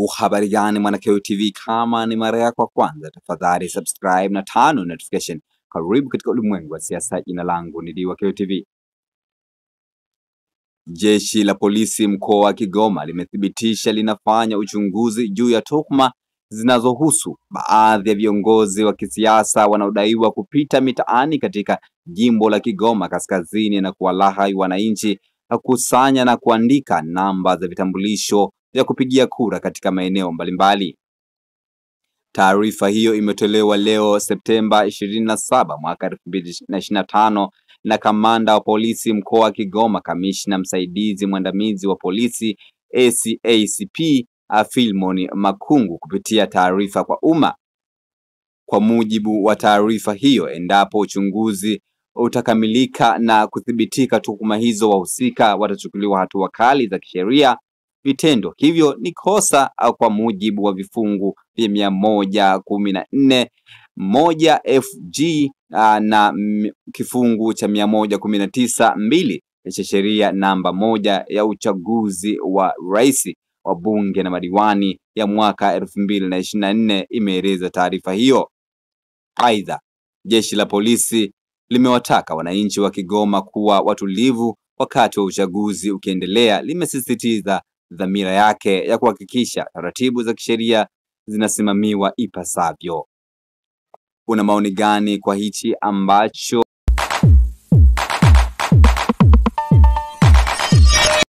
Habari gani mwana KO TV, kama ni mara yako ya kwanza tafadhali subscribe na tano notification. Karibu katika ulimwengu wa siasa. Jina langu ni Diwa KO TV. Jeshi la polisi mkoa wa Kigoma limethibitisha linafanya uchunguzi juu ya tuhuma zinazohusu baadhi ya viongozi wa kisiasa wanaodaiwa kupita mitaani katika jimbo la Kigoma Kaskazini na kuwalaghai wananchi na kukusanya na kuandika namba za vitambulisho vya kupigia kura katika maeneo mbalimbali. Taarifa hiyo imetolewa leo Septemba 27 mwaka 2025 na kamanda wa polisi mkoa wa Kigoma, kamishna msaidizi mwandamizi wa polisi ACP Philemon Makungu kupitia taarifa kwa umma. Kwa mujibu wa taarifa hiyo, endapo uchunguzi utakamilika na kuthibitika tuhuma hizo, wahusika watachukuliwa hatua kali za kisheria. Vitendo hivyo ni kosa au kwa mujibu wa vifungu vya 114 1FG na kifungu cha 119(2) cha sheria namba 1 ya uchaguzi wa rais, wa bunge na madiwani ya mwaka 2024, imeeleza taarifa hiyo. Aidha, jeshi la polisi limewataka wananchi wa Kigoma kuwa watulivu wakati wa uchaguzi ukiendelea. Limesisitiza dhamira yake ya kuhakikisha taratibu za kisheria zinasimamiwa ipasavyo. Una maoni gani kwa hichi ambacho